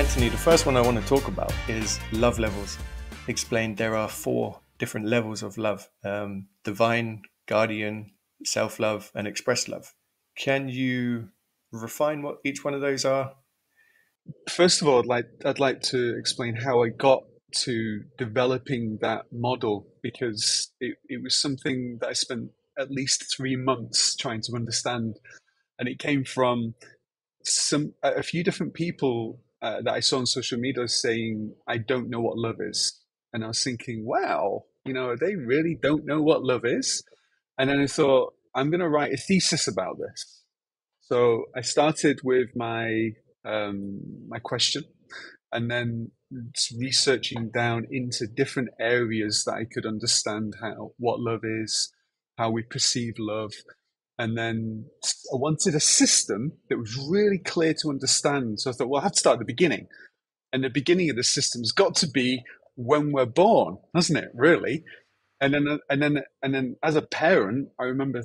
Anthony, the first one I want to talk about is love levels. Explained there are four different levels of love: divine, guardian, self love, and expressed love. Can you refine what each one of those are? First of all, I'd like to explain how I got to developing that model because it was something that I spent at least 3 months trying to understand, and it came from a few different people that I saw on social media saying, "I don't know what love is," and I was thinking, "Wow, they really don't know what love is." And then I thought, I'm going to write a thesis about this. So I started with my question, and then researching down into different areas that I could understand what love is, how we perceive love, and then I wanted a system that was really clear to understand. So I thought, well, I have to start at the beginning, and the beginning of the system's got to be when we're born, hasn't it? Really, and then as a parent, I remember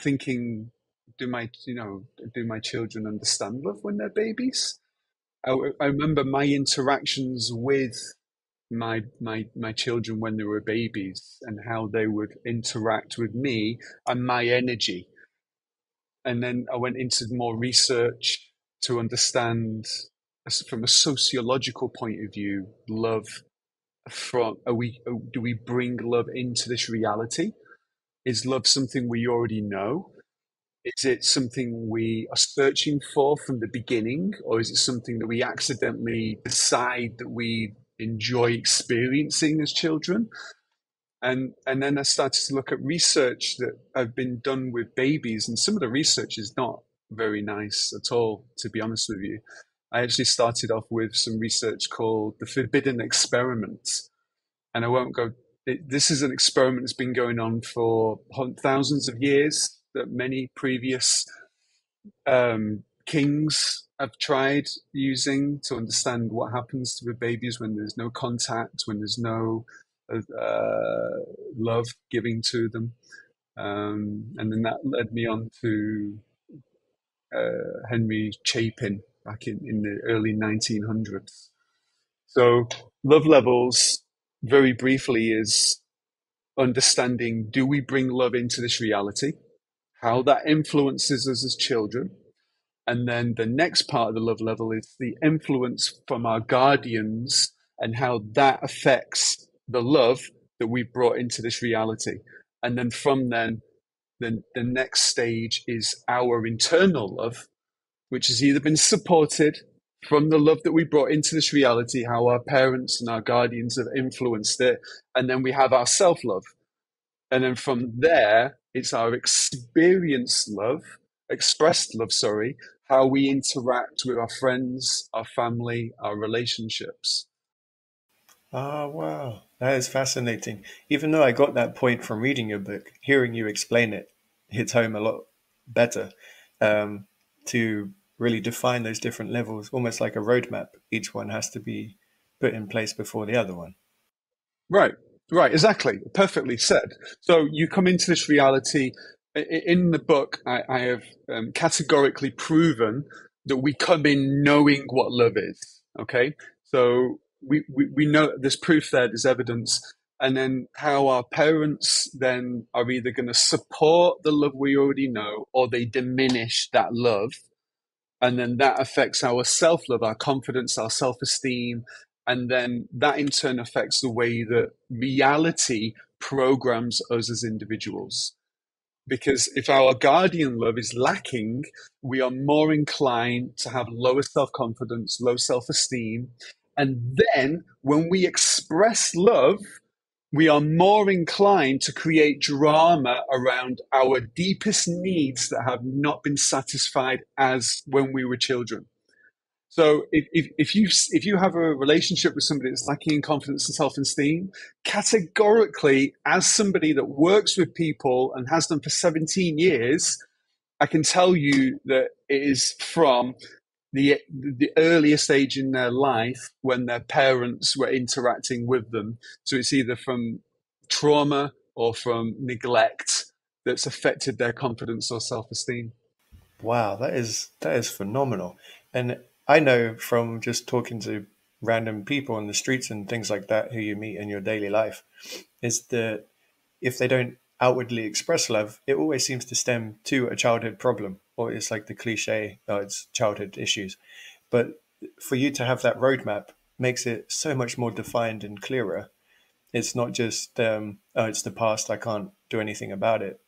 thinking, do my children understand love when they're babies? I remember my interactions with my children when they were babies and how they would interact with me and my energy. And then I went into more research to understand, from a sociological point of view, love. Do we bring love into this reality? Is love something we already know? Is it something we are searching for from the beginning, or is it something that we accidentally decide that we enjoy experiencing as children? And then I started to look at research that have been done with babies, and some of the research is not very nice at all, to be honest with you. I actually started off with some research called the Forbidden Experiment, and I won't go. This is an experiment that's been going on for thousands of years, that many previous kings have tried using to understand what happens to the babies when there's no contact, when there's no love giving to them. And then that led me on to Henry Chapin back in the early 1900s. So, love levels, very briefly, is understanding, do we bring love into this reality? How that influences us as children. And then the next part of the love level is the influence from our guardians and how that affects the love that we've brought into this reality. And then from then the next stage is our internal love, which has either been supported from the love that we brought into this reality, how our parents and our guardians have influenced it. And then we have our self love. And then from there, it's our expressed love, sorry, how we interact with our friends, our family, our relationships. Ah, wow. That is fascinating. Even though I got that point from reading your book, hearing you explain it hits home a lot better, to really define those different levels, almost like a roadmap. Each one has to be put in place before the other one. Right, right, exactly. Perfectly said. So you come into this reality. In the book, I have categorically proven that we come in knowing what love is. Okay. So we know there's proof there, there's evidence. And then how our parents then are either going to support the love we already know, or they diminish that love, and then that affects our self-love, our confidence, our self-esteem, and then that in turn affects the way that reality programs us as individuals. Because if our guardian love is lacking, we are more inclined to have lower self-confidence, low self-esteem. And then when we express love, we are more inclined to create drama around our deepest needs that have not been satisfied as when we were children. So if you have a relationship with somebody that's lacking in confidence and self-esteem, categorically, as somebody that works with people and has done for 17 years, I can tell you that it is from the earliest age in their life when their parents were interacting with them. So it's either from trauma or from neglect that's affected their confidence or self-esteem. Wow, that is phenomenal. And I know from just talking to random people on the streets and things like that who you meet in your daily life is that if they don't outwardly express love, it always seems to stem to a childhood problem, or it's like the cliche, oh, it's childhood issues. But for you to have that roadmap makes it so much more defined and clearer. It's not just, oh, it's the past, I can't do anything about it.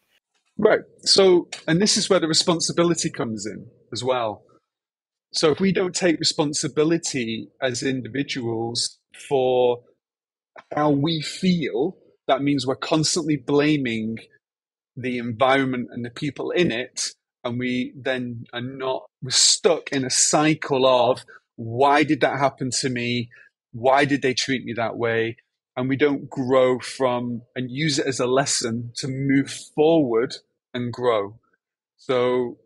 Right. So, and this is where the responsibility comes in as well. So, if we don't take responsibility as individuals for how we feel, that means we're constantly blaming the environment and the people in it. And we then are not, we're stuck in a cycle of why did that happen to me? Why did they treat me that way? And we don't grow from and use it as a lesson to move forward and grow. So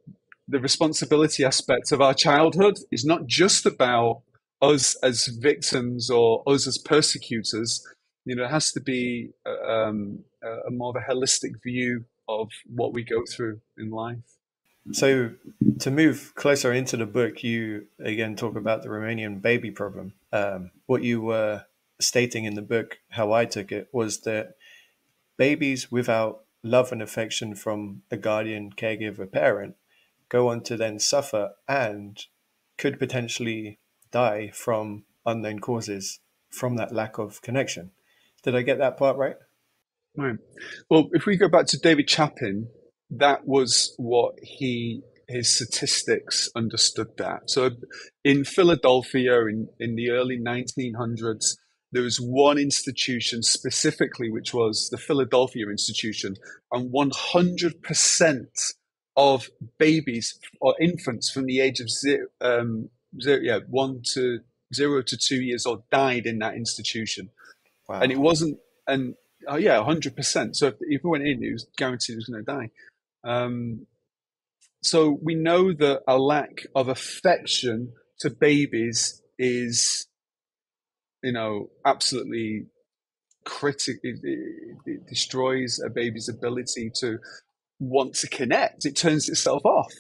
the responsibility aspect of our childhood is not just about us as victims or us as persecutors. You know, it has to be a more of a holistic view of what we go through in life. So, to move closer into the book, you again talk about the Romanian baby problem. What you were stating in the book, how I took it, was that babies without love and affection from a guardian, caregiver, parent go on to then suffer and could potentially die from unknown causes from that lack of connection. Did I get that part right? Right. Well, if we go back to David Chapin, that was what his statistics understood that. So in Philadelphia in the early 1900s, there was one institution specifically, which was the Philadelphia Institution, and 100% of babies or infants from the age of yeah, 1 to 0 to 2 years old died in that institution. And Wow. it wasn't, and oh yeah, 100%. So if we went in, it was guaranteed it was going to die. Um, so we know that a lack of affection to babies is, absolutely critical. It destroys a baby's ability to want to connect. It turns itself off.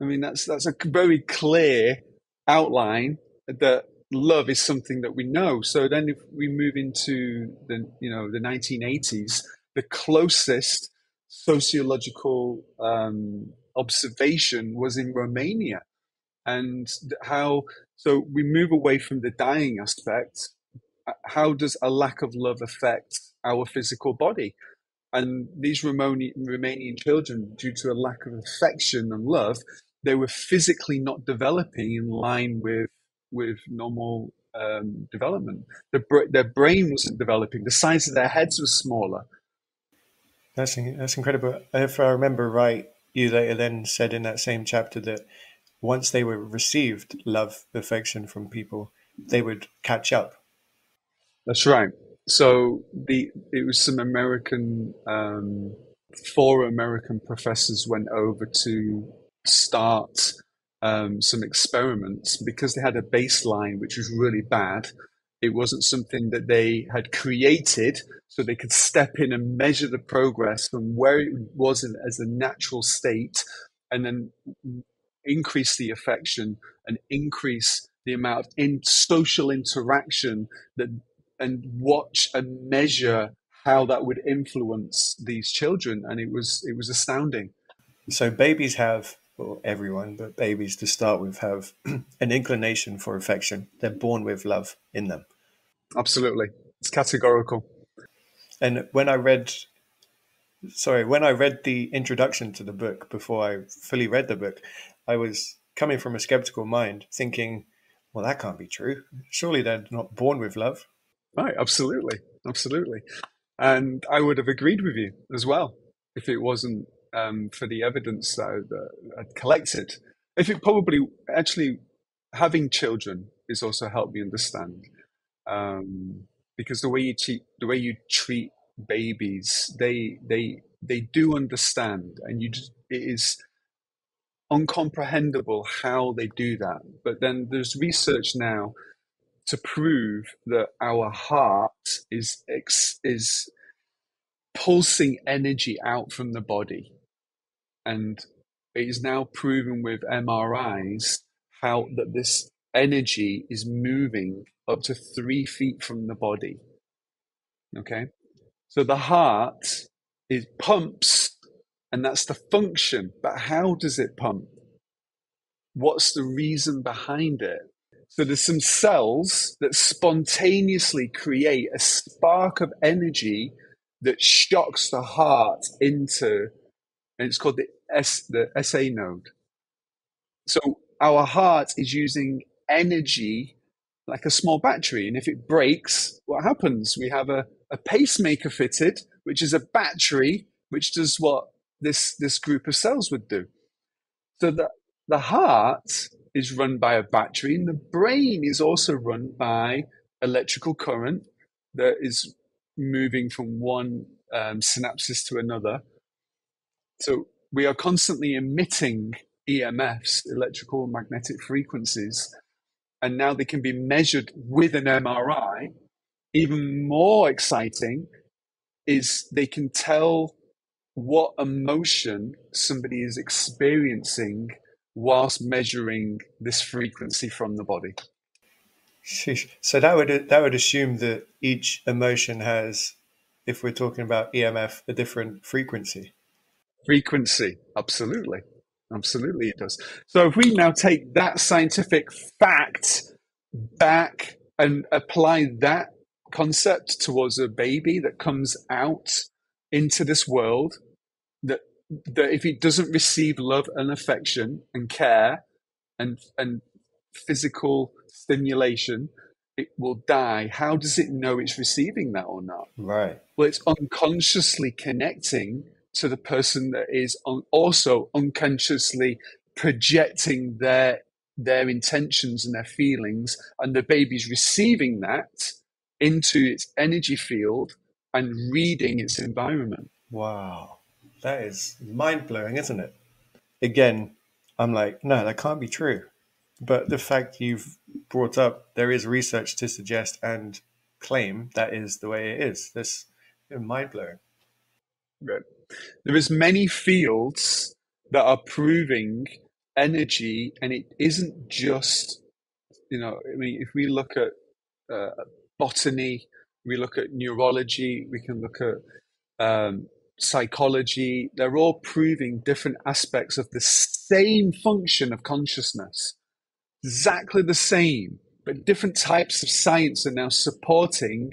I mean, that's a very clear outline that love is something that we know. So then, if we move into the 1980s, the closest sociological observation was in Romania, and how so we move away from the dying aspect. How does a lack of love affect our physical body? And these Romanian children, due to a lack of affection and love, they were physically not developing in line with normal development. Their brain wasn't developing. The size of their heads was smaller. That's incredible. If I remember right, you later then said in that same chapter that once they were received love, affection from people, they would catch up. That's right. So it was some American four American professors went over to start some experiments because they had a baseline which was really bad. It wasn't something that they had created, so they could step in and measure the progress from where it was as a natural state, and then increase the affection and increase the amount of social interaction that and watch and measure how that would influence these children, and it was astounding. So babies have, or everyone, but babies to start with, have an inclination for affection. They're born with love in them. Absolutely, it's categorical. And when I read the introduction to the book before I fully read the book, I was coming from a skeptical mind, thinking, well, that can't be true. Surely they're not born with love. Right, absolutely, absolutely. And I would have agreed with you as well if it wasn't for the evidence that I'd collected. If it probably actually having children has also helped me understand, because the way you treat babies, they do understand, and it is uncomprehendable how they do that. But then there's research now to prove that our heart is pulsing energy out from the body, and it is now proven with MRIs how that this energy is moving up to 3 feet from the body. Okay. So the heart, it pumps, and that's the function. But how does it pump? What's the reason behind it? So there's some cells that spontaneously create a spark of energy that shocks the heart into, and it's called the SA node. So our heart is using energy like a small battery. And if it breaks, what happens? We have a pacemaker fitted, which is a battery, which does what this group of cells would do. So the heart is run by a battery, and the brain is also run by electrical current that is moving from one synapses to another. So we are constantly emitting EMFs, electrical magnetic frequencies, and now they can be measured with an MRI. Even more exciting is they can tell what emotion somebody is experiencing whilst measuring this frequency from the body. Sheesh. So that would assume that each emotion has, if we're talking about EMF, a different frequency. Frequency, absolutely. Absolutely, it does. So if we now take that scientific fact back and apply that concept towards a baby that comes out into this world, that if it doesn't receive love and affection and care and physical stimulation, it will die. How does it know it's receiving that or not? Right. Well, it's unconsciously connecting to the person that is also unconsciously projecting their intentions and their feelings, and the baby's receiving that into its energy field and reading its environment. Wow. That is mind blowing, isn't it? Again, I'm like, no, that can't be true. But the fact you've brought up, there is research to suggest and claim that is the way it is. That's mind blowing. Right. There is many fields that are proving energy, and it isn't just, I mean, if we look at botany, we look at neurology, we can look at psychology. They're all proving different aspects of the same function of consciousness, exactly the same, but different types of science are now supporting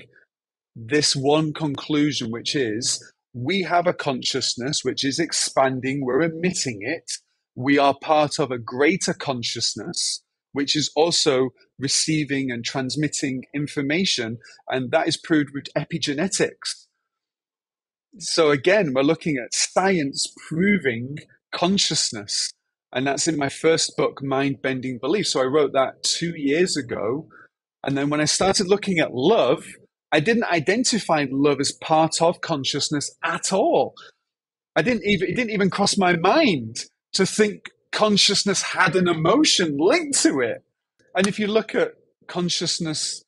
this one conclusion, which is we have a consciousness which is expanding, we're emitting it. We are part of a greater consciousness, which is also receiving and transmitting information, and that is proved with epigenetics. So again, we're looking at science proving consciousness, and that's in my first book, Mind Bending Beliefs. So I wrote that 2 years ago, and then when I started looking at love, I didn't identify love as part of consciousness at all. It didn't even cross my mind to think consciousness had an emotion linked to it. And if you look at consciousness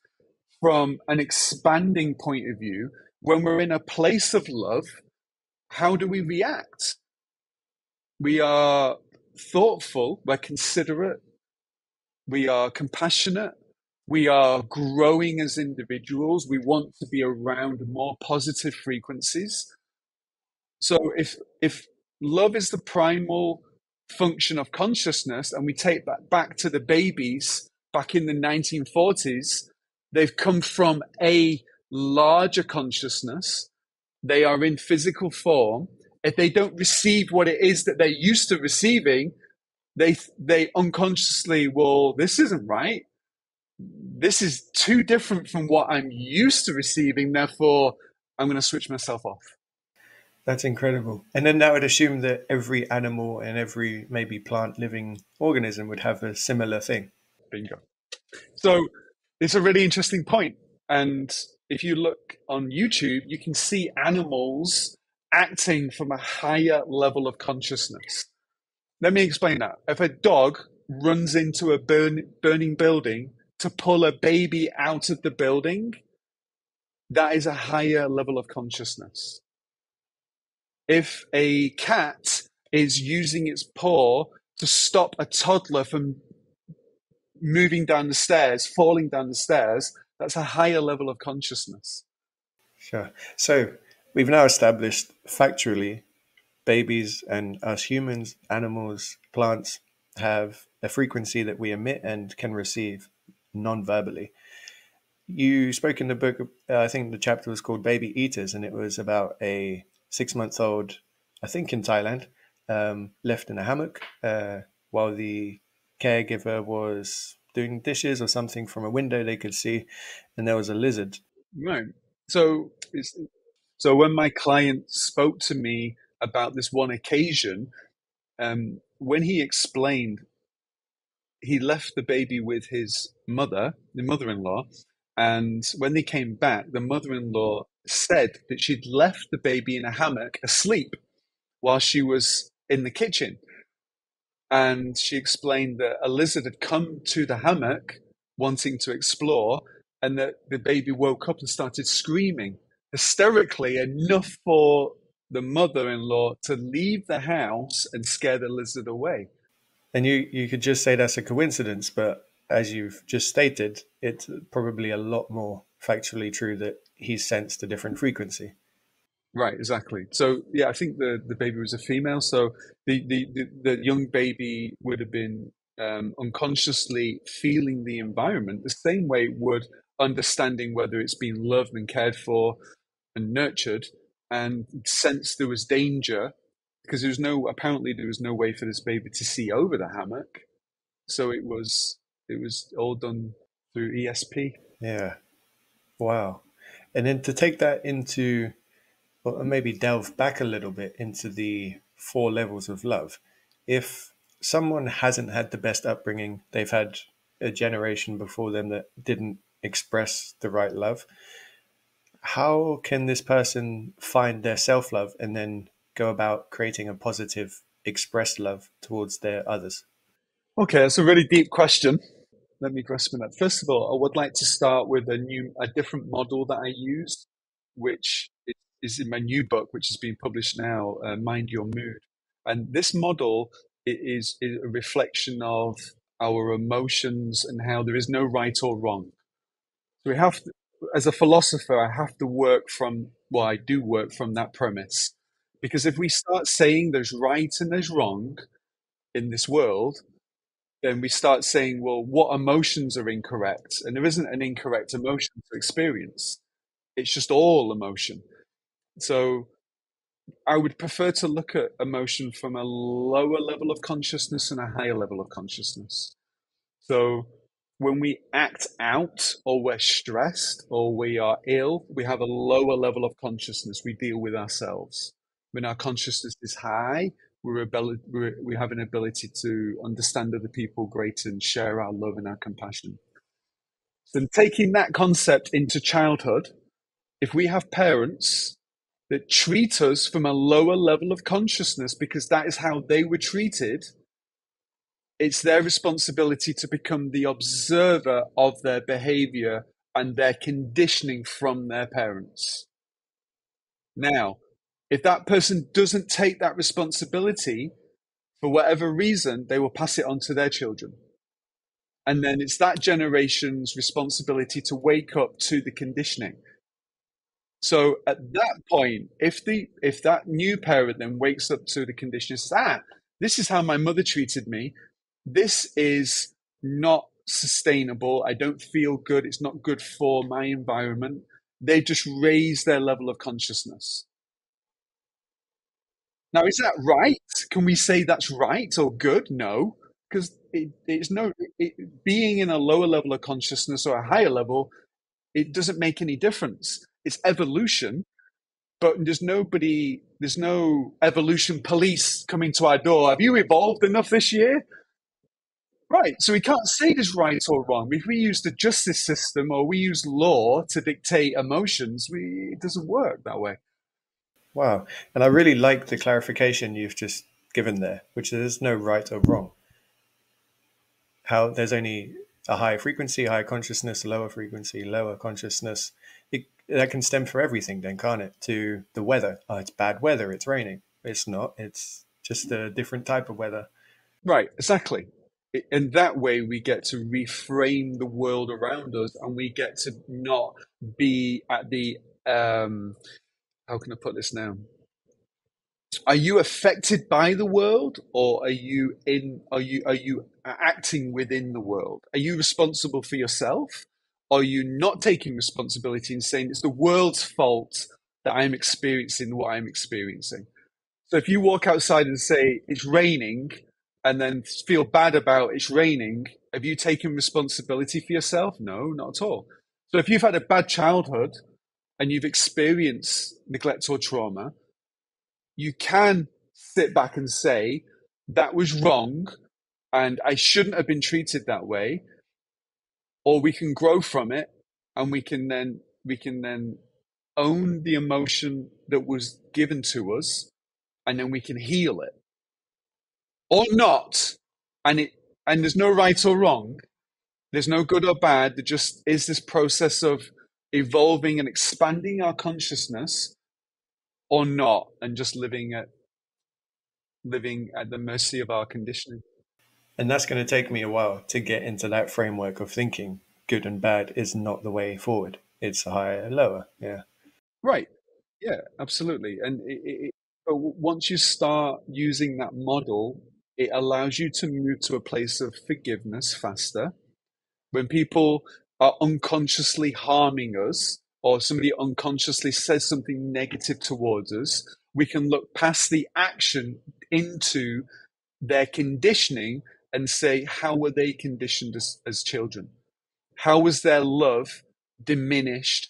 from an expanding point of view, when we're in a place of love, how do we react? We are thoughtful, we're considerate, we are compassionate, we are growing as individuals, we want to be around more positive frequencies. So if love is the primal function of consciousness, and we take that back to the babies back in the 1940s, they've come from a larger consciousness. They are in physical form. If they don't receive what it is that they're used to receiving, they unconsciously will, this isn't right. This is too different from what I'm used to receiving. Therefore, I'm going to switch myself off. That's incredible. And then that would assume that every animal and every maybe plant living organism would have a similar thing. Bingo. So it's a really interesting point. And if you look on YouTube, you can see animals acting from a higher level of consciousness. Let me explain that. If a dog runs into a burning building to pull a baby out of the building, that is a higher level of consciousness. If a cat is using its paw to stop a toddler from moving down the stairs, falling down the stairs, that's a higher level of consciousness. Sure. So we've now established factually babies and us humans, animals, plants have a frequency that we emit and can receive non-verbally. You spoke in the book, I think the chapter was called Baby Eaters, and it was about a 6 month old, I think in Thailand, left in a hammock while the caregiver was doing dishes or something from a window they could see, and there was a lizard. Right. So, so when my client spoke to me about this one occasion, when he explained, he left the baby with his mother, the mother-in-law, and when they came back, the mother-in-law said that she'd left the baby in a hammock asleep while she was in the kitchen. And she explained that a lizard had come to the hammock wanting to explore, and that the baby woke up and started screaming hysterically, enough for the mother-in-law to leave the house and scare the lizard away. And you could just say that's a coincidence, but as you've just stated, it's probably a lot more factually true that he sensed a different frequency. Right, exactly. So yeah, I think the baby was a female. So the young baby would have been unconsciously feeling the environment the same way it would, understanding whether it's been loved and cared for and nurtured, and sensed there was danger, because apparently there was no way for this baby to see over the hammock. So it was all done through ESP. Yeah. Wow. And then to take that into, or maybe delve back a little bit into the four levels of love. If someone hasn't had the best upbringing, they've had a generation before them that didn't express the right love, how can this person find their self love and then go about creating a positive, expressed love towards their others? Okay, that's a really deep question. Let me grasp on that. First of all, I would like to start with a different model that I use, which is in my new book, which has been published now, Mind Your Mood. And this model is a reflection of our emotions and how there is no right or wrong. So we have to, as a philosopher, I have to work from, well, I do work from that premise. Because if we start saying there's right and there's wrong in this world, then we start saying, well, what emotions are incorrect? And there isn't an incorrect emotion to experience. It's just all emotion. So I would prefer to look at emotion from a lower level of consciousness and a higher level of consciousness. So when we act out, or we're stressed, or we are ill, we have a lower level of consciousness. We deal with ourselves. When our consciousness is high, we have an ability to understand other people greater and share our love and our compassion. So taking that concept into childhood, if we have parents that treat us from a lower level of consciousness because that is how they were treated, it's their responsibility to become the observer of their behavior and their conditioning from their parents. Now, if that person doesn't take that responsibility, for whatever reason, they will pass it on to their children. And then it's that generation's responsibility to wake up to the conditioning. So at that point, if that new parent then wakes up to the condition and says, this is how my mother treated me, this is not sustainable, I don't feel good, it's not good for my environment, they just raise their level of consciousness. Now, is that right? Can we say that's right or good? No, because being in a lower level of consciousness or a higher level, it doesn't make any difference. It's evolution, but there's no evolution police coming to our door. Have you evolved enough this year? Right. So we can't say there's right or wrong. If we use the justice system or we use law to dictate emotions, it doesn't work that way. Wow. And I really like the clarification you've just given there, which is there's no right or wrong. How there's only a higher frequency, higher consciousness, lower frequency, lower consciousness. That can stem for everything, then, can't it? To the weather. Oh, it's bad weather, it's raining. It's not, it's just a different type of weather. Right, exactly. in that way, we get to reframe the world around us, and we get to not be at the how can I put this now? Are you affected by the world, or are you acting within the world? Are you responsible for yourself? Or are you not taking responsibility and saying it's the world's fault that I'm experiencing what I'm experiencing? So if you walk outside and say it's raining and then feel bad about it's raining, have you taken responsibility for yourself? No, not at all. So if you've had a bad childhood and you've experienced neglect or trauma, you can sit back and say that was wrong and I shouldn't have been treated that way, or we can grow from it and we can then own the emotion that was given to us, and then we can heal it or not. And there's no right or wrong. There's no good or bad. There just is this process of evolving and expanding our consciousness or not, and just living at the mercy of our conditioning. And that's going to take me a while to get into that framework of thinking good and bad is not the way forward. It's higher and lower. Yeah. Right. Yeah, absolutely. And but once you start using that model, it allows you to move to a place of forgiveness faster. When people are unconsciously harming us, or somebody unconsciously says something negative towards us, we can look past the action into their conditioning and say, how were they conditioned as children? How was their love diminished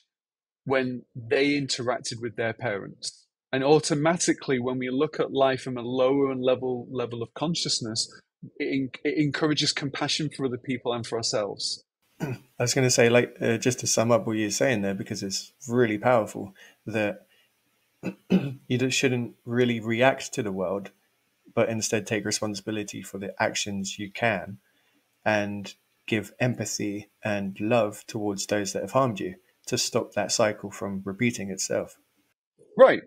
when they interacted with their parents? And automatically, when we look at life from a lower and level of consciousness, it encourages compassion for other people and for ourselves. I was going to say, like, just to sum up what you're saying there, because it's really powerful, that you shouldn't really react to the world, but instead take responsibility for the actions you can and give empathy and love towards those that have harmed you to stop that cycle from repeating itself. Right.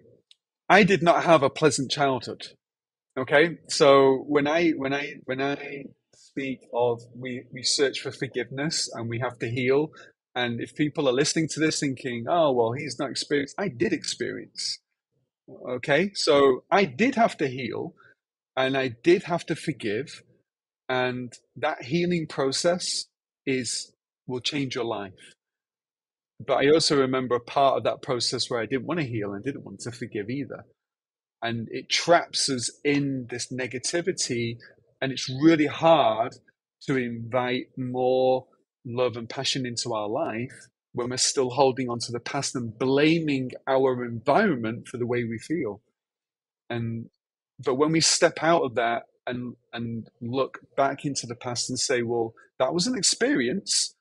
I did not have a pleasant childhood. Okay. So when I speak of we search for forgiveness and we have to heal, and if people are listening to this thinking, oh well, he's not experienced, I did experience. Okay. So I did have to heal and I did have to forgive, and that healing process is will change your life. But I also remember a part of that process where I didn't want to heal and didn't want to forgive either. And it traps us in this negativity, and it's really hard to invite more love and passion into our life when we're still holding on to the past and blaming our environment for the way we feel. And but when we step out of that and look back into the past and say, well, that was an experience,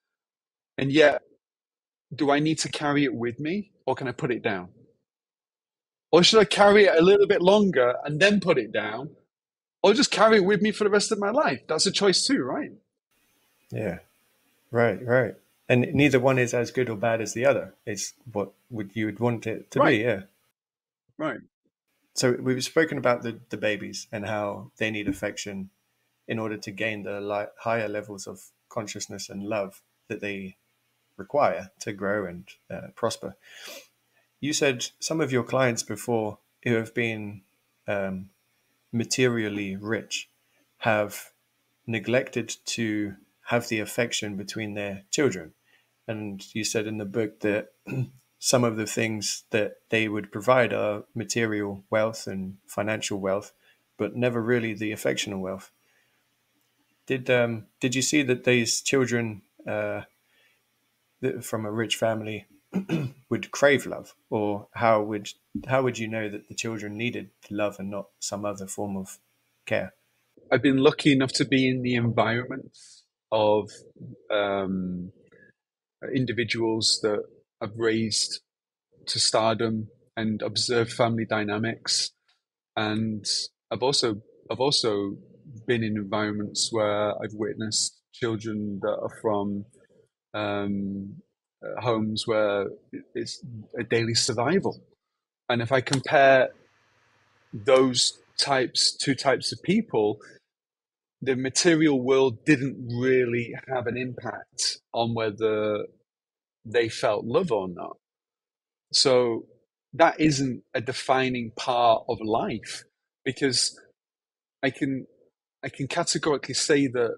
and yet do I need to carry it with me, or can I put it down? Or should I carry it a little bit longer and then put it down? Or just carry it with me for the rest of my life? That's a choice too, right? Yeah, right, right. And neither one is as good or bad as the other. It's what would you would want it to be. Right, Yeah. right. So we've spoken about the babies and how they need affection in order to gain the higher levels of consciousness and love that they require to grow and prosper. You said some of your clients before who have been um, materially rich have neglected to have the affection between their children. And you said in the book that some of the things that they would provide are material wealth and financial wealth, but never really the affectional wealth. Did you see that these children from a rich family would crave love, or how would you know that the children needed love and not some other form of care? I've been lucky enough to be in the environment of um, individuals that I've raised to stardom and observed family dynamics. And I've also I've also been in environments where I've witnessed children that are from um, homes where it's a daily survival. And if I compare those two types of people, the material world didn't really have an impact on whether they felt love or not. So that isn't a defining part of life, because I can I can categorically say that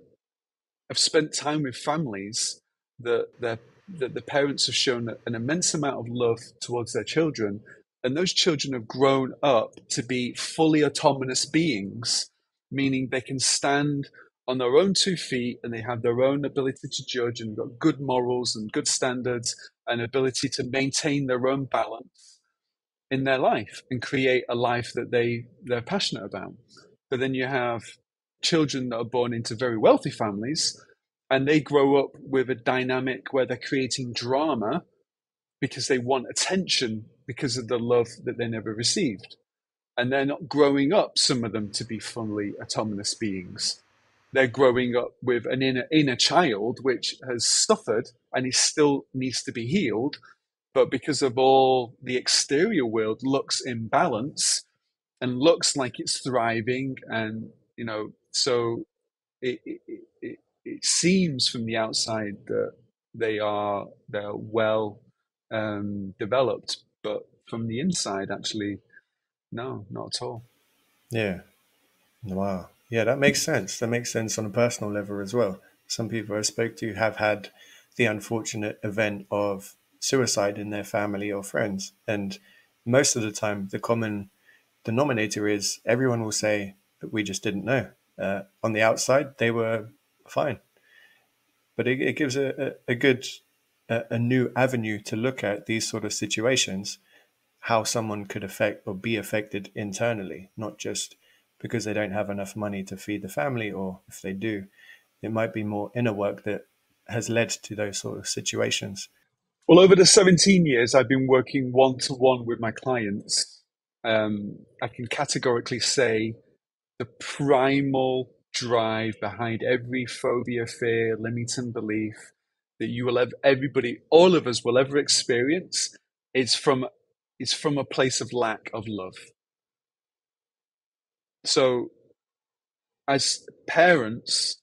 I've spent time with families that the parents have shown an immense amount of love towards their children, and those children have grown up to be fully autonomous beings, meaning they can stand on their own 2 feet and they have their own ability to judge and got good morals and good standards and ability to maintain their own balance in their life and create a life that they're passionate about. But then you have children that are born into very wealthy families, and they grow up with a dynamic where they're creating drama because they want attention because of the love that they never received. And they're not growing up, some of them, to be fully autonomous beings. They're growing up with an inner child which has suffered and is still needs to be healed, but because of all the exterior world looks in balance and looks like it's thriving, and so it seems from the outside that they're well developed, but from the inside, actually, no, not at all. Yeah. Wow. Yeah, that makes sense. That makes sense on a personal level as well. Some people I spoke to have had the unfortunate event of suicide in their family or friends. And most of the time, the common denominator is everyone will say that we just didn't know. On the outside, they were fine. But it gives a good, a new avenue to look at these sort of situations, how someone could affect or be affected internally, not just because they don't have enough money to feed the family, or if they do, it might be more inner work that has led to those sort of situations. Well, over the 17 years I've been working one to one with my clients, I can categorically say the primal drive behind every phobia, fear, limiting belief that you will have, everybody, all of us will ever experience, is from a place of lack of love. So, as parents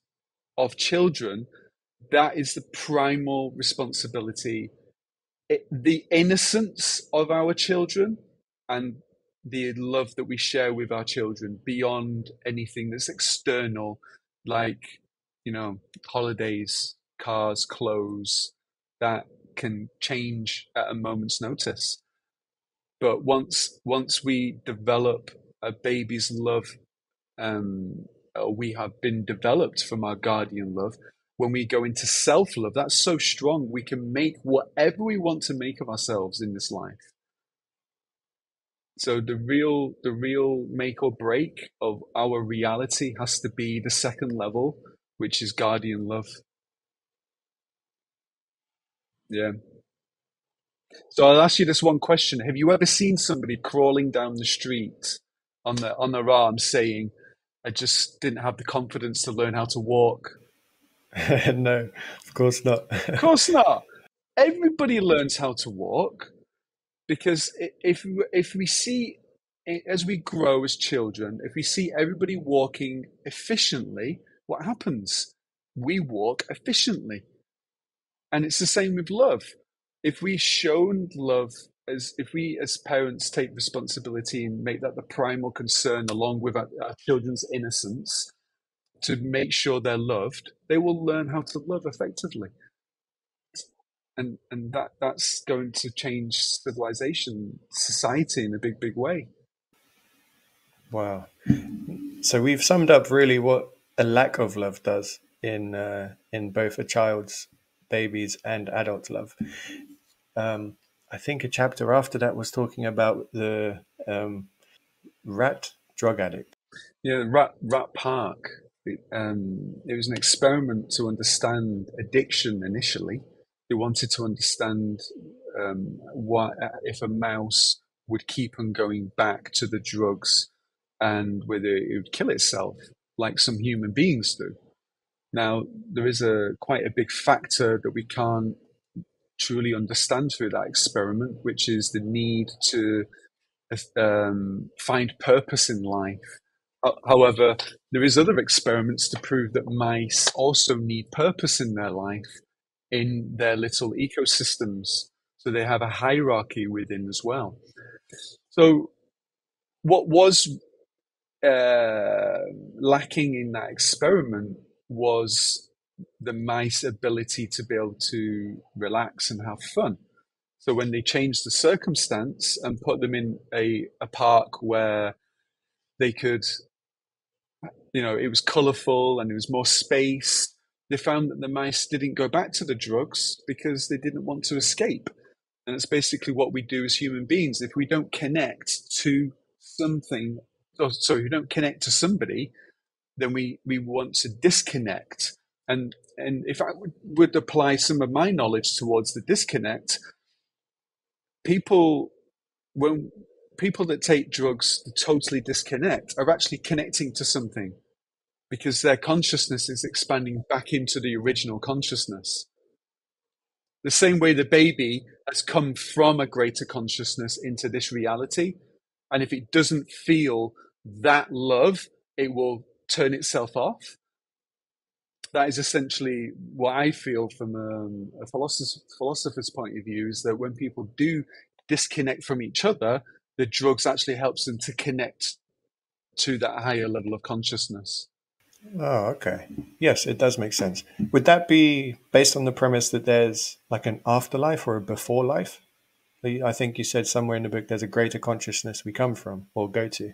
of children, that is the primal responsibility. The innocence of our children and the love that we share with our children beyond anything that's external, like, holidays, cars, clothes, that can change at a moment's notice. But once we develop a baby's love, um, we have been developed from our guardian love. When we go into self love, that's so strong. We can make whatever we want to make of ourselves in this life. So the real make or break of our reality has to be the second level, which is guardian love. Yeah. So I'll ask you this one question: have you ever seen somebody crawling down the street on their arm, saying, "I just didn't have the confidence to learn how to walk"? No, of course not. Of course not. Everybody learns how to walk, because if we see, as we grow as children, if we see everybody walking efficiently, what happens? We walk efficiently. And it's the same with love. If we shown love, as if we as parents take responsibility and make that the primal concern along with our children's innocence, to make sure they're loved, they will learn how to love effectively. And that's going to change civilization, society in a big way. Wow. So we've summed up really what a lack of love does in both a child's, baby's, and adult love. I think a chapter after that was talking about the rat drug addict. Yeah, Rat Park. It was an experiment to understand addiction initially. They wanted to understand what if a mouse would keep on going back to the drugs, and whether it would kill itself like some human beings do. Now, there is a quite a big factor that we can't truly understand through that experiment, which is the need to find purpose in life. However, there is other experiments to prove that mice also need purpose in their life, in their little ecosystems. So they have a hierarchy within as well. So what was lacking in that experiment was the mice ability to be able to relax and have fun. So when they changed the circumstance and put them in a park where they could, it was colorful and there was more space, they found that the mice didn't go back to the drugs because they didn't want to escape. And it's basically what we do as human beings. If we don't connect to something, so if we don't connect to somebody, then we want to disconnect. And if I would apply some of my knowledge towards the disconnect, people when people that take drugs to totally disconnect are actually connecting to something because their consciousness is expanding back into the original consciousness. The same way the baby has come from a greater consciousness into this reality. And if it doesn't feel that love, it will turn itself off. That is essentially what I feel from a philosopher's point of view, is that when people do disconnect from each other, the drugs actually helps them to connect to that higher level of consciousness. Oh, okay. Yes, it does make sense. Would that be based on the premise that there's like an afterlife or a before life? I think you said somewhere in the book there's a greater consciousness we come from or go to.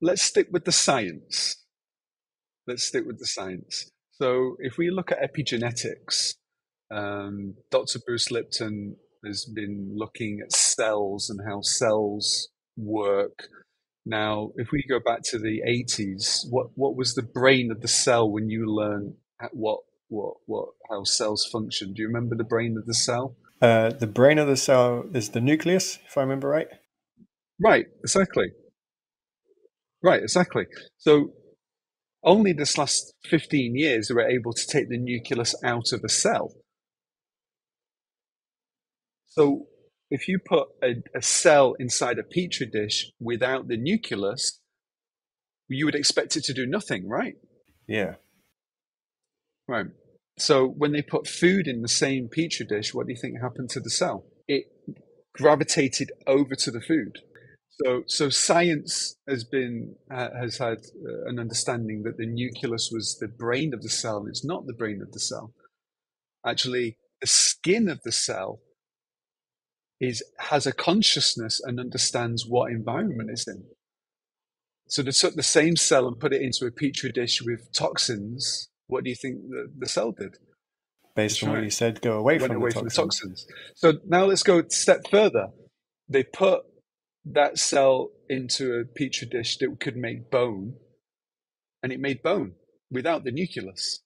Let's stick with the science. So if we look at epigenetics, Dr. Bruce Lipton has been looking at cells and how cells work. Now, if we go back to the 80s, what was the brain of the cell when you learn how cells function? Do you remember the brain of the cell? The brain of the cell is the nucleus, if I remember right. Right, exactly. Right, exactly. So only this last 15 years we're able to take the nucleus out of a cell. So if you put a cell inside a petri dish without the nucleus, you would expect it to do nothing, right? Yeah, Right. So when they put food in the same petri dish, what do you think happened to the cell? It gravitated over to the food. So science has had an understanding that the nucleus was the brain of the cell, and it's not the brain of the cell. Actually, the skin of the cell has a consciousness and understands what environment it's in. So they took the same cell and put it into a petri dish with toxins. What do you think the cell did? based That's on what right. you said, go away Went from the away from the toxins. toxins. So now let's go a step further. They put that cell into a petri dish that could make bone, and it made bone without the nucleus.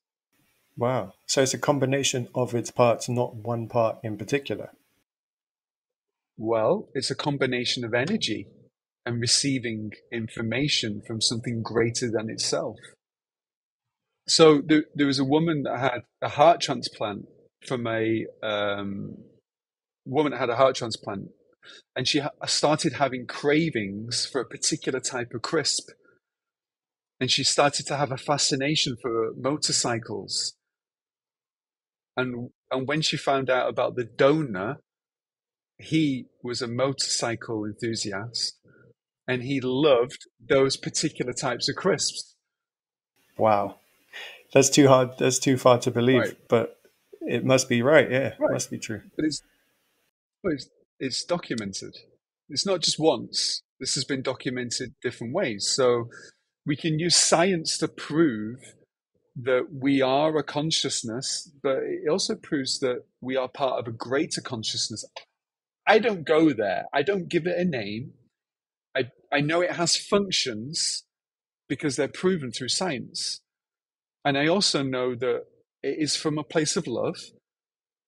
Wow. So it's a combination of its parts, not one part in particular. Well, it's a combination of energy and receiving information from something greater than itself. So there was a woman that had a heart transplant from a woman that had a heart transplant, and she started having cravings for a particular type of crisp, and she started to have a fascination for motorcycles. And when she found out about the donor, he was a motorcycle enthusiast, and he loved those particular types of crisps. Wow. That's too hard. That's too far to believe, Right, but it must be right. Yeah, right. must be true. But it's documented. It's not just once. This has been documented different ways. So we can use science to prove that we are a consciousness, but it also proves that we are part of a greater consciousness. I don't go there. I don't give it a name. I know it has functions because they're proven through science. And I also know that it is from a place of love,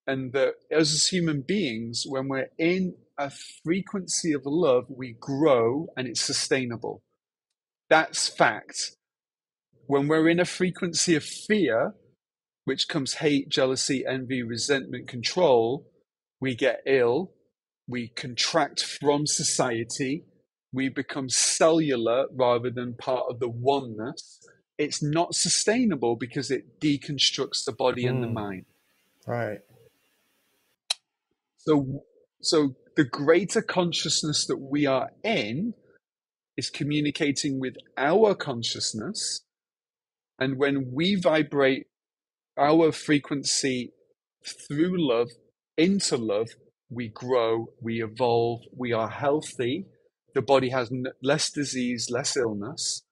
and that as human beings, when we're in a frequency of love, we grow and it's sustainable. That's fact. When we're in a frequency of fear, which comes hate, jealousy, envy, resentment, control, we get ill, we contract from society, we become cellular rather than part of the oneness, it's not sustainable because it deconstructs the body and the Mm, mind. right. So, so the greater consciousness that we are in is communicating with our consciousness. And when we vibrate our frequency through love, into love, we grow, we evolve, we are healthy. The body has less disease, less illness.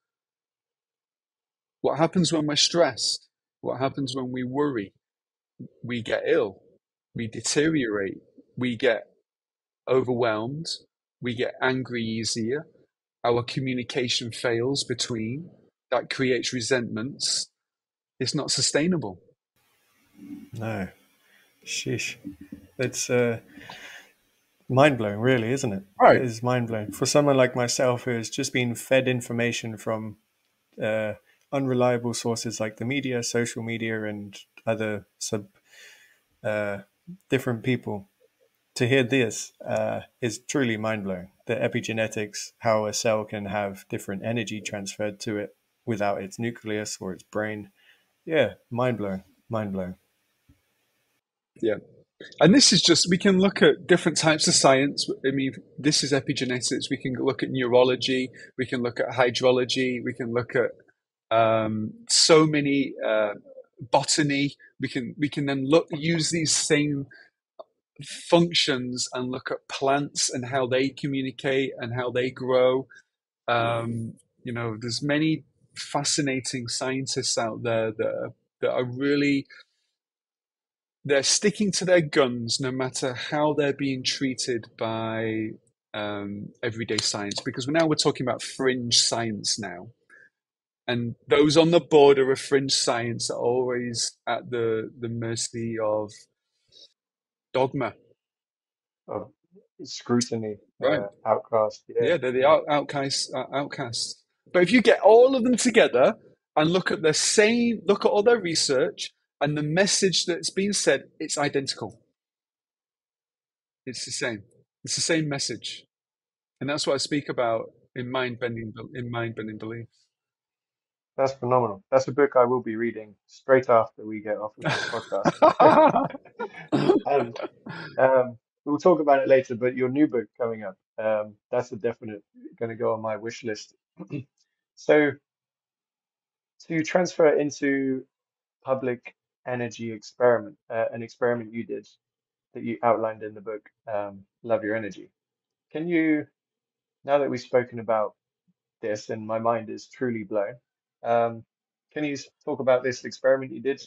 What happens when we're stressed? What happens when we worry? We get ill, we deteriorate, we get overwhelmed, we get angry easier, our communication fails between, that creates resentments. It's not sustainable. No. Sheesh. It's mind blowing, really, isn't it? It Right. is mind blowing for someone like myself who has just been fed information from uh, unreliable sources like the media, social media, and other uh, different people. To hear this is truly mind blowing. The epigenetics, how a cell can have different energy transferred to it without its nucleus or its brain. Yeah, mind blowing, mind blowing. Yeah. And this is just, we can look at different types of science. I mean, this is epigenetics. We can look at neurology, we can look at hydrology, we can look at so many botany. We can then use these same functions and look at plants and how they communicate and how they grow. Um, there's many fascinating scientists out there that are really, they're sticking to their guns no matter how they're being treated by everyday science. Because now we're talking about fringe science now, and those on the border of fringe science are always at the mercy of dogma, Of scrutiny, right? outcast. Yeah, Yeah, they're the yeah. outcasts. Outcasts. But if you get all of them together and look at all their research and the message that's being said, it's identical. It's the same. It's the same message, and that's what I speak about in mind bending beliefs. That's phenomenal. That's a book I will be reading straight after we get off of this podcast. And we'll talk about it later, but your new book coming up, that's a definite going to go on my wish list. So to transfer into public energy experiment, an experiment you did that you outlined in the book, Love Your Energy. Can you, now that we've spoken about this and my mind is truly blown, um, can you talk about this experiment you did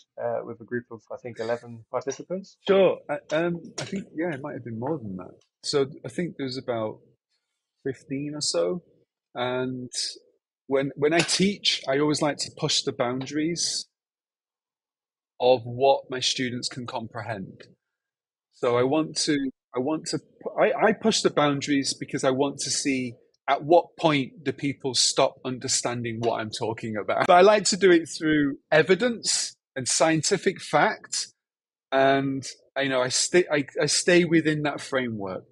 with a group of, I think, 11 participants? Sure. I think, yeah, it might have been more than that. So I think there's about 15 or so. And when I teach, I always like to push the boundaries of what my students can comprehend. So I push the boundaries because I want to see at what point do people stop understanding what I'm talking about. But I like to do it through evidence and scientific fact, and I stay within that framework.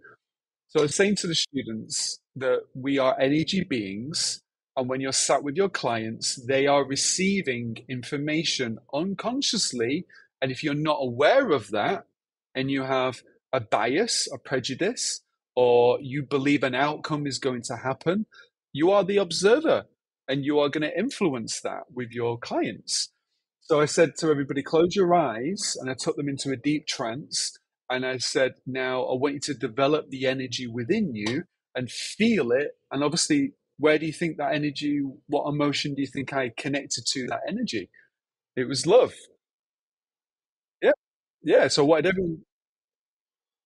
So I was saying to the students that we are energy beings, and when you're sat with your clients, they are receiving information unconsciously. And if you're not aware of that, and you have a bias, a prejudice, or you believe an outcome is going to happen, you are the observer and you are going to influence that with your clients. So I said to everybody, close your eyes, and I took them into a deep trance. And I said, now I want you to develop the energy within you and feel it. And obviously, where do you think that energy, what emotion do you think I connected to that energy? It was love. Yeah. Yeah. So what did everyone,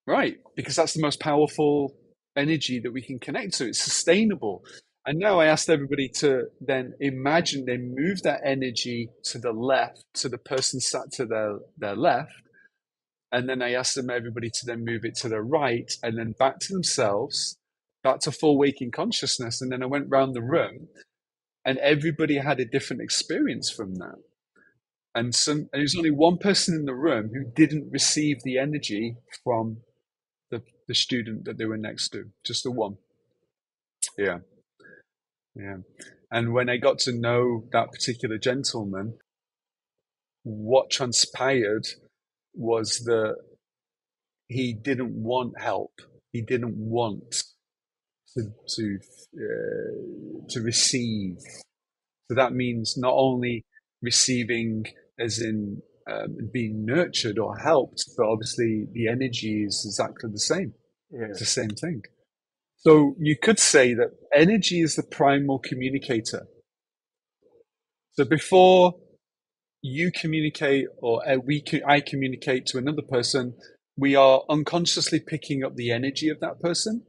right? Because that's the most powerful energy that we can connect to. It's sustainable. And now I asked everybody to then imagine they move that energy to the left, to the person sat to their left. And then I asked them, everybody, to then move it to the right and then back to themselves, back to full waking consciousness. And then I went round the room and everybody had a different experience from that. And there was only one person in the room who didn't receive the energy from the student that they were next to, just the one. Yeah, yeah. And when I got to know that particular gentleman, what transpired was that he didn't want help. He didn't want to to to receive. So that means not only receiving, as in being nurtured or helped, but obviously the energy is exactly the same. It's Yeah. the same thing. So you could say that energy is the primal communicator. So before you communicate or I communicate to another person, we are unconsciously picking up the energy of that person.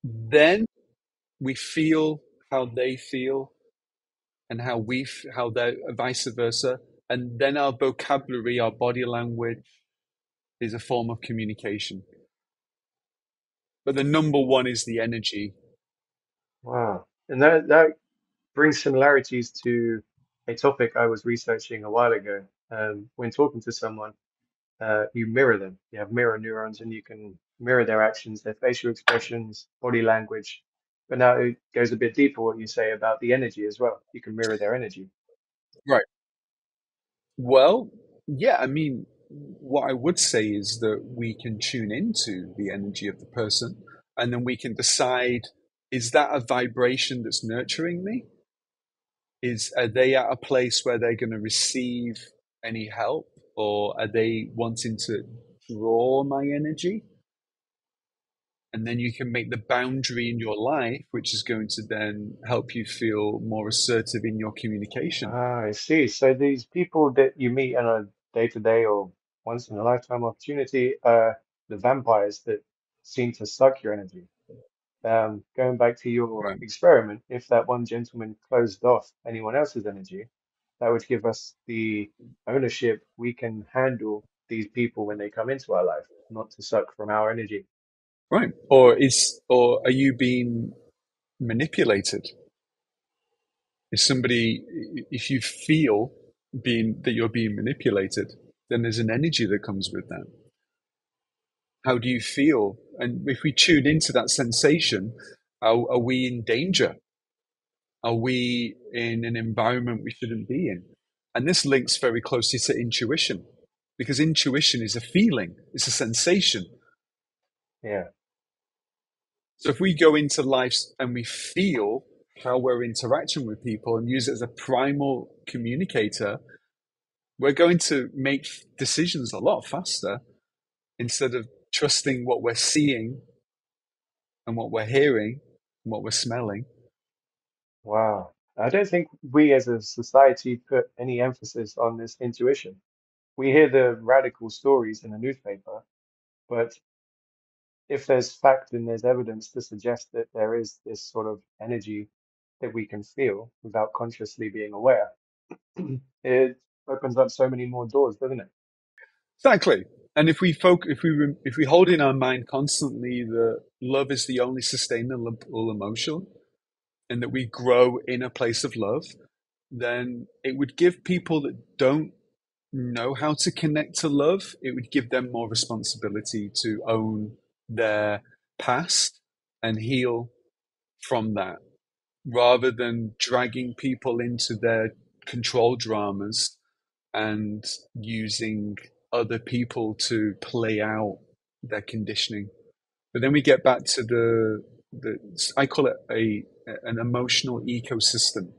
Then we feel how they feel and how they vice versa. And then our vocabulary, our body language is a form of communication. But the number one is the energy. Wow. And that brings similarities to a topic I was researching a while ago. When talking to someone, you mirror them. You have mirror neurons, and you can mirror their actions, their facial expressions, body language. But now it goes a bit deeper what you say about the energy as well. You can mirror their energy. Right. Well, yeah, I mean, what I would say is that we can tune into the energy of the person and then we can decide, is that a vibration that's nurturing me? Are they at a place where they're going to receive any help, or are they wanting to draw my energy? And then you can make the boundary in your life, which is going to then help you feel more assertive in your communication. Ah, I see. So these people that you meet on a day-to-day or once in a lifetime opportunity are the vampires that seem to suck your energy. Going back to your Right. experiment, if that one gentleman closed off anyone else's energy, that would give us the ownership. We can handle these people when they come into our life, not to suck from our energy. Right. Or are you being manipulated? If you feel that you're being manipulated, then there's an energy that comes with that. How do you feel? And if we tune into that sensation, are we in danger? Are we in an environment we shouldn't be in? And this links very closely to intuition, because intuition is a feeling, it's a sensation. Yeah. So if we go into life and we feel how we're interacting with people and use it as a primal communicator, we're going to make decisions a lot faster instead of trusting what we're seeing and what we're hearing and what we're smelling. Wow. I don't think we as a society put any emphasis on this intuition. We hear the radical stories in the newspaper, but if there's fact and there's evidence to suggest that there is this sort of energy that we can feel without consciously being aware, it opens up so many more doors, doesn't it? Exactly. And if we hold in our mind constantly that love is the only sustainable emotion, and that we grow in a place of love, then it would give people that don't know how to connect to love, it would give them more responsibility to own their past and heal from that, rather than dragging people into their control dramas and using other people to play out their conditioning. But then we get back to the I call it an emotional ecosystem.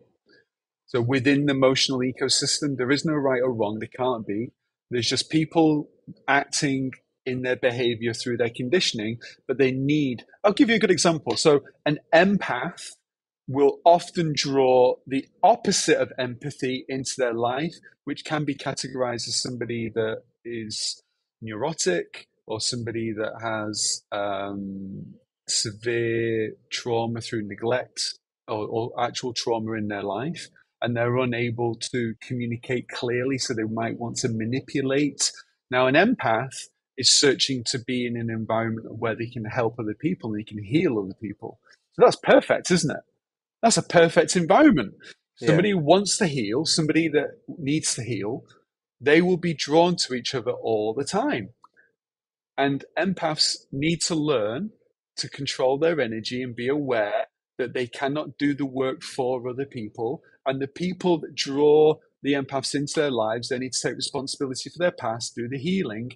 So within the emotional ecosystem, there is no right or wrong. There can't be. There's just people acting in their behavior through their conditioning, but they need. I'll give you a good example. So an empath will often draw the opposite of empathy into their life, which can be categorized as somebody that is neurotic or somebody that has severe trauma through neglect or actual trauma in their life, and they're unable to communicate clearly, so they might want to manipulate. Now, an empath is searching to be in an environment where they can help other people and they can heal other people. So that's perfect, isn't it? That's a perfect environment. Yeah. Somebody who wants to heal, somebody that needs to heal, they will be drawn to each other all the time. And empaths need to learn to control their energy and be aware that they cannot do the work for other people. And the people that draw the empaths into their lives, they need to take responsibility for their past, do the healing.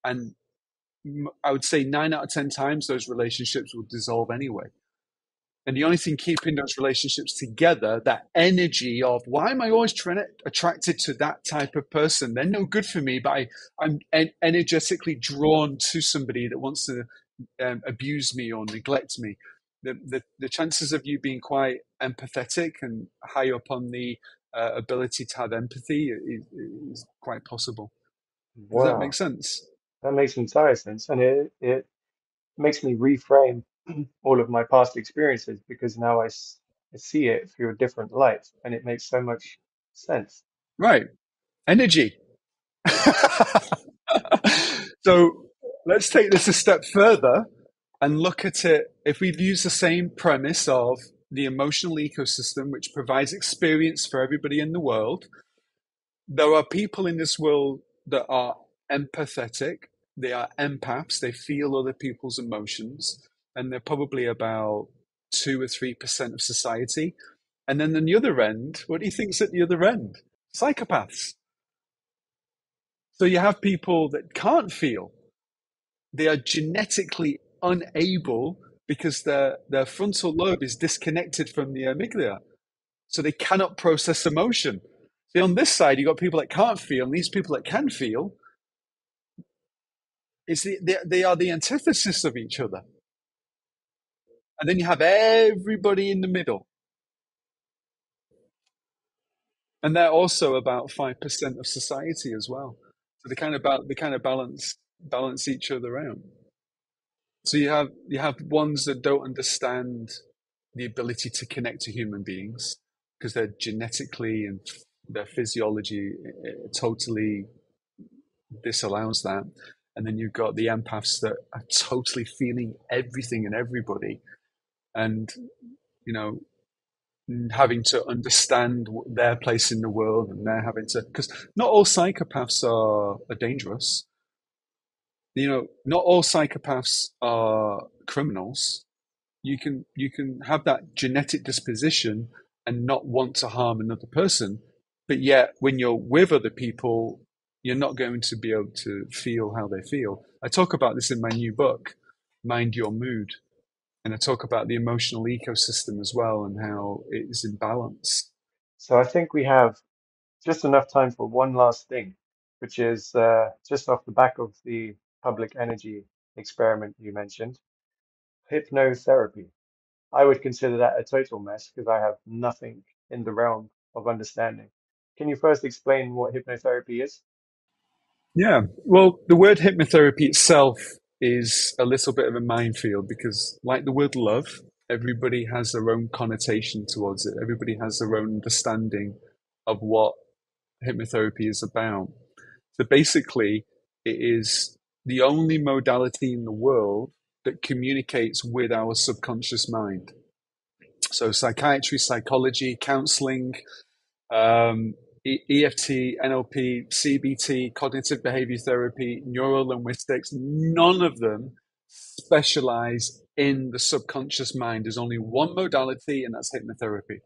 And I would say 9 out of 10 times those relationships will dissolve anyway. And the only thing keeping those relationships together, that energy of why am I always attracted to that type of person? They're no good for me, but I'm energetically drawn to somebody that wants to abuse me or neglect me. The chances of you being quite empathetic and high up on the ability to have empathy is quite possible. Does that make Wow, sense? that makes entire sense. And it makes me reframe all of my past experiences because now I see it through a different light and it makes so much sense. Right. Energy. So let's take this a step further and look at it. If we've used the same premise of the emotional ecosystem, which provides experience for everybody in the world, there are people in this world that are empathetic. They are empaths. They feel other people's emotions, and they're probably about 2 or 3% of society. And then on the other end, what do you think's at the other end? Psychopaths. So you have people that can't feel. They are genetically unable because their frontal lobe is disconnected from the amygdala. So they cannot process emotion. See, on this side, you've got people that can't feel, and these people that can feel, they are the antithesis of each other. And then you have everybody in the middle. And they're also about 5% of society as well. So they kind of balance each other out. So you have ones that don't understand the ability to connect to human beings because they're genetically and their physiology totally disallows that. And then you've got the empaths that are totally feeling everything and everybody, and you know, having to understand their place in the world, and they're having to, because not all psychopaths are dangerous. Not all psychopaths are criminals. You can have that genetic disposition and not want to harm another person, but yet when you're with other people, you're not going to be able to feel how they feel. I talk about this in my new book, Mind Your Mood, and I talk about the emotional ecosystem as well and how it is in balance. So I think we have just enough time for one last thing, which is just off the back of the public energy experiment you mentioned, hypnotherapy. I would consider that a total mess because I have nothing in the realm of understanding. Can you first explain what hypnotherapy is? Yeah, well, the word hypnotherapy itself is a little bit of a minefield because, like the word love, everybody has their own connotation towards it. Everybody has their own understanding of what hypnotherapy is about. So basically, it is the only modality in the world that communicates with our subconscious mind. So, psychiatry, psychology, counseling, EFT, NLP, CBT, cognitive behavior therapy, neuro linguistics, none of them specialize in the subconscious mind. There's only one modality, and that's hypnotherapy.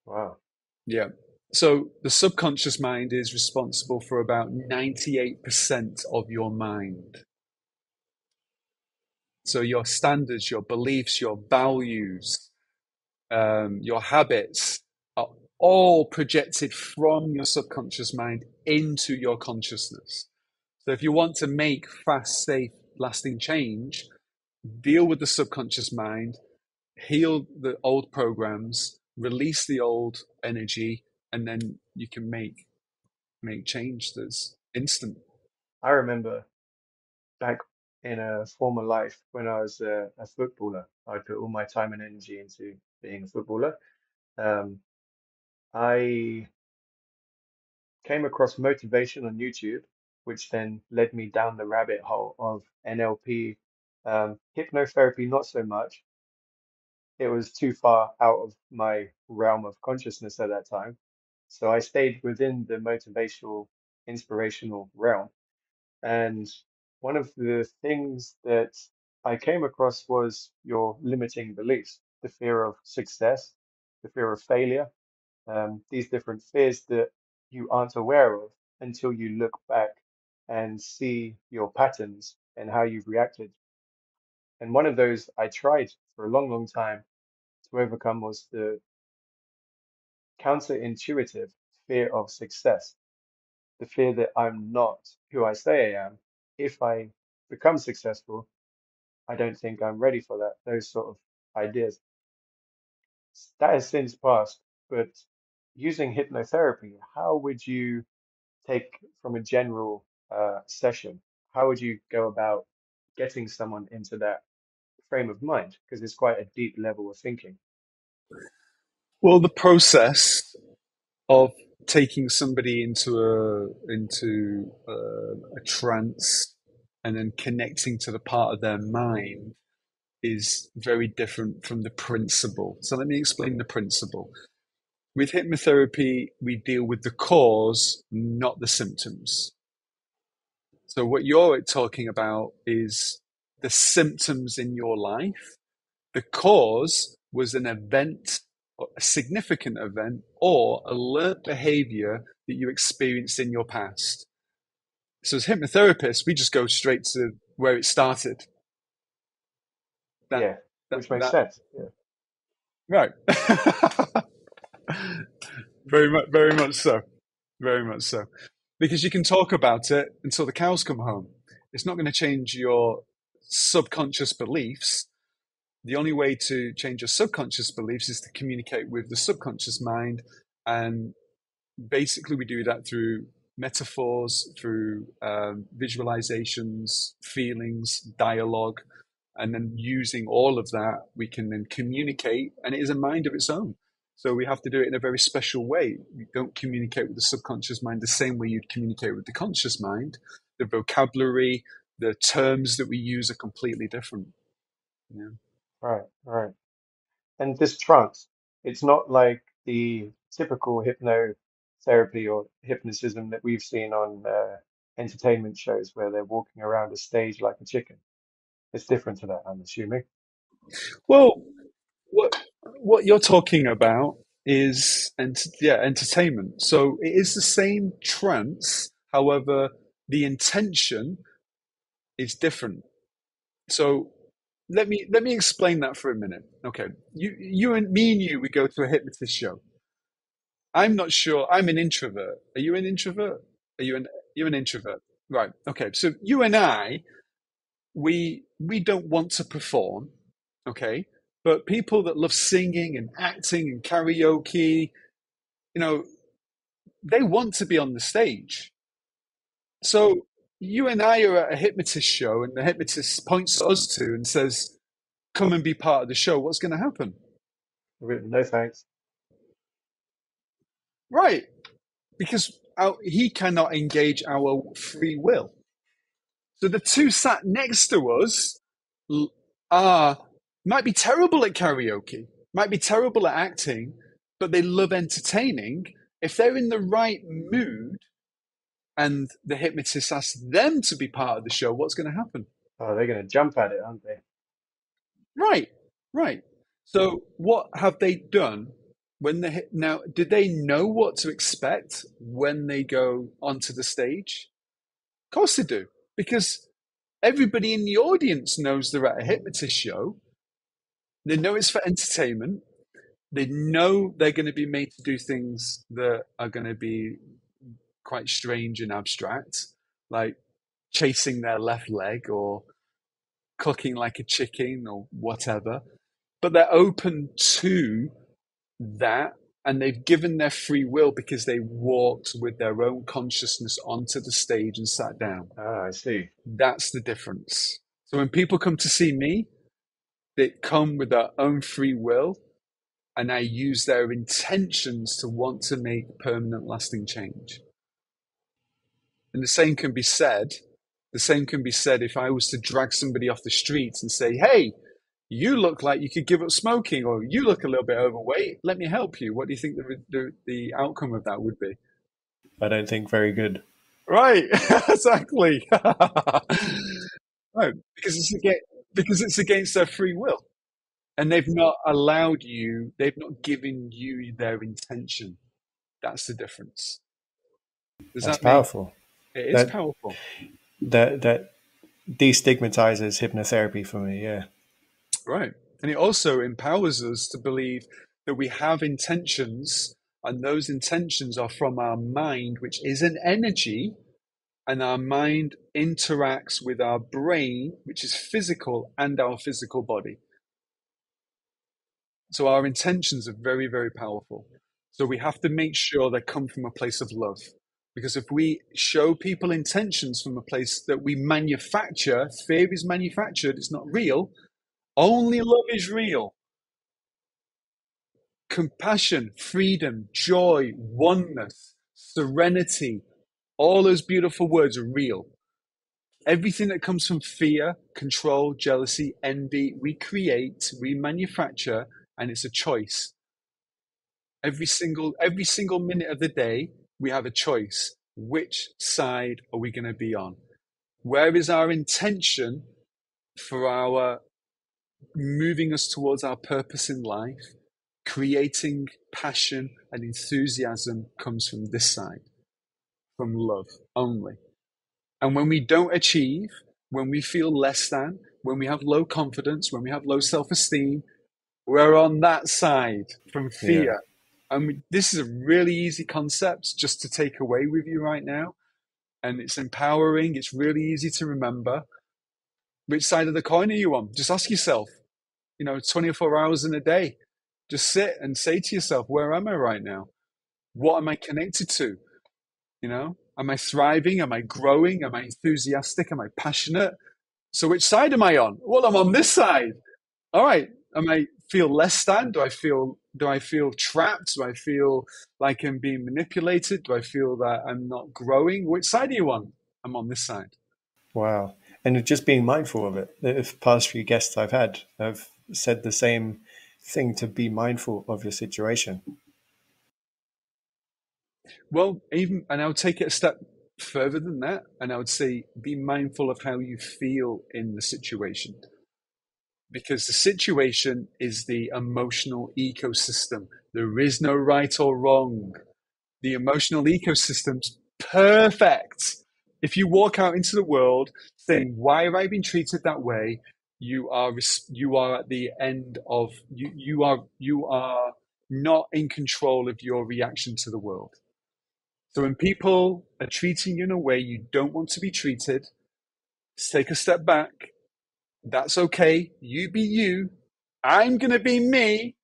Wow. Yeah. So the subconscious mind is responsible for about 98% of your mind. So your standards, your beliefs, your values, your habits are all projected from your subconscious mind into your consciousness. So if you want to make fast, safe, lasting change, deal with the subconscious mind, heal the old programs, release the old energy, and then you can make change that's instant. I remember back in a former life when I was a footballer, I put all my time and energy into being a footballer. Um, I came across motivation on YouTube, which then led me down the rabbit hole of NLP, hypnotherapy, not so much. It was too far out of my realm of consciousness at that time. So I stayed within the motivational, inspirational realm. And one of the things that I came across was your limiting beliefs, the fear of success, the fear of failure, these different fears that you aren't aware of until you look back and see your patterns and how you've reacted. And one of those I tried for a long, long time to overcome was the counterintuitive fear of success, the fear that I'm not who I say I am. If I become successful, I don't think I'm ready for that, those sort of ideas. That has since passed, but using hypnotherapy, how would you take from a general session? How would you go about getting someone into that frame of mind? Because it's quite a deep level of thinking. Well, the process of taking somebody into a trance and then connecting to the part of their mind is very different from the principle. So let me explain the principle. With hypnotherapy, we deal with the cause, not the symptoms. So what you're talking about is the symptoms in your life. The cause was an event, a significant event, or a learned behavior that you experienced in your past. So as hypnotherapists, we just go straight to where it started. That Yeah, that which makes that sense. Yeah, right. Very much so. Very much so. Because you can talk about it until the cows come home. It's not going to change your subconscious beliefs. The only way to change your subconscious beliefs is to communicate with the subconscious mind. And basically, we do that through metaphors, through visualizations, feelings, dialogue. And then using all of that, we can then communicate, and it is a mind of its own. So we have to do it in a very special way. We don't communicate with the subconscious mind the same way you'd communicate with the conscious mind. The vocabulary, the terms that we use are completely different. Yeah. right, right. And this trance, it's not like the typical hypnotherapy or hypnotism that we've seen on entertainment shows where they're walking around a stage like a chicken. It's different to that, I'm assuming. Well, what what you're talking about is entertainment. So it is the same trance, however, the intention is different. So let me explain that for a minute. Okay, you and me and you we go to a hypnotist show. I'm not sure. I'm an introvert. Are you an introvert? Are you an you're an introvert? Right. Okay. So you and I we don't want to perform. Okay. But people that love singing and acting and karaoke, you know, they want to be on the stage. So you and I are at a hypnotist show, and the hypnotist points to us two and says, "Come and be part of the show." What's going to happen? No thanks. Right. Because he cannot engage our free will. So the two sat next to us are might be terrible at karaoke, might be terrible at acting, but they love entertaining. If they're in the right mood and the hypnotist asks them to be part of the show, what's going to happen? Oh, they're going to jump at it, aren't they? Right, right. So what have they done when they now? Did they know what to expect when they go onto the stage? Of course they do, because everybody in the audience knows they're at a hypnotist show. They know it's for entertainment. They know they're going to be made to do things that are going to be quite strange and abstract, like chasing their left leg or cooking like a chicken or whatever. But they're open to that, and they've given their free will because they walked with their own consciousness onto the stage and sat down. Ah, I see. That's the difference. So when people come to see me, they come with their own free will, and I use their intentions to want to make permanent, lasting change. And the same can be said. The same can be said if I was to drag somebody off the street and say, "Hey, you look like you could give up smoking, or you look a little bit overweight. Let me help you." What do you think the outcome of that would be? I don't think very good. Right, exactly. Right, because it's again. because it's against their free will. And they've not allowed you, they've not given you their intention. That's the difference. Does That's that make powerful. it is That powerful? that destigmatizes hypnotherapy for me. Yeah. Right. And it also empowers us to believe that we have intentions, and those intentions are from our mind, which is an energy, and our mind interacts with our brain, which is physical, and our physical body. So our intentions are very, very powerful. So we have to make sure they come from a place of love. Because if we show people intentions from a place that we manufacture, fear is manufactured, it's not real, only love is real. Compassion, freedom, joy, oneness, serenity, all those beautiful words are real. Everything that comes from fear, control, jealousy, envy, we create, we manufacture, and it's a choice. Every single minute of the day, we have a choice. Which side are we going to be on? Where is our intention for our moving us towards our purpose in life? Creating passion and enthusiasm comes from this side, from love only. And when we don't achieve, when we feel less than, when we have low confidence, when we have low self-esteem, we're on that side from Yeah. fear. And this is a really easy concept just to take away with you right now. And it's empowering. It's really easy to remember. Which side of the coin are you on? Just ask yourself, 24 hours in a day. Just sit and say to yourself, where am I right now? What am I connected to? Am I thriving? Am I growing? Am I enthusiastic? Am I passionate? So which side am I on? Well, I'm on this side. All right. Am I feel less than? Do I feel trapped? Do I feel like I'm being manipulated? Do I feel that I'm not growing? Which side are you on? I'm on this side. Wow. And just being mindful of it. The past few guests I've had have said the same thing, to be mindful of your situation. Well, and I would take it a step further than that, and I would say be mindful of how you feel in the situation, because the situation is the emotional ecosystem. There is no right or wrong. The emotional ecosystem's perfect. If you walk out into the world saying, "Why have I been treated that way?" you are at the end of you are not in control of your reaction to the world. So when people are treating you in a way you don't want to be treated, take a step back. That's okay. You be you. I'm going to be me,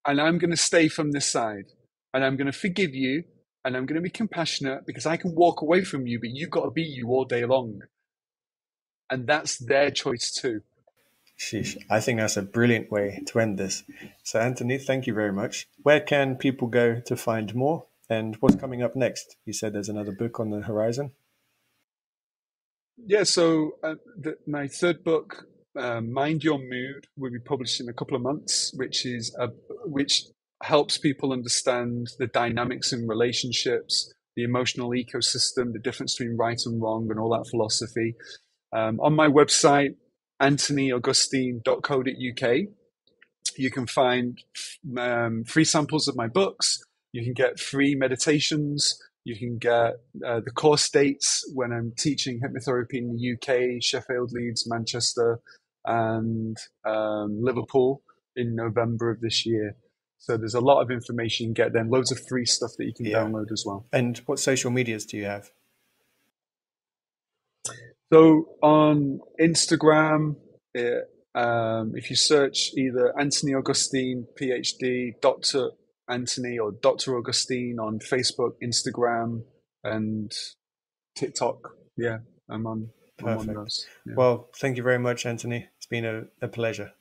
and I'm going to stay from this side, and I'm going to forgive you, and I'm going to be compassionate because I can walk away from you, but you've got to be you all day long. And that's their choice too. Sheesh. I think that's a brilliant way to end this. So, Anthony, thank you very much. Where can people go to find more? And what's coming up next? You said there's another book on the horizon. Yeah, so my third book, Mind Your Mood, will be published in a couple of months, which helps people understand the dynamics in relationships, the emotional ecosystem, the difference between right and wrong, and all that philosophy. On my website, anthonyaugustine.co.uk, you can find free samples of my books. You can get free meditations. You can get the course dates when I'm teaching hypnotherapy in the UK, Sheffield, Leeds, Manchester, and Liverpool in November of this year. So there's a lot of information you can get then, loads of free stuff that you can Yeah. download as well. And what social medias do you have? So on Instagram, if you search either Anthony Augustine, PhD, Dr. Anthony, or Dr. Augustine on Facebook, Instagram, and TikTok, yeah, I'm on Perfect. those. Yeah. Well, thank you very much, Anthony. It's been a pleasure.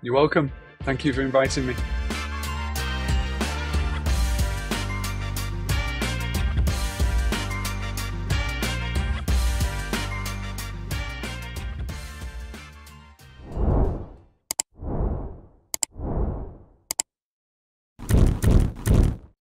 You're welcome. Thank you for inviting me.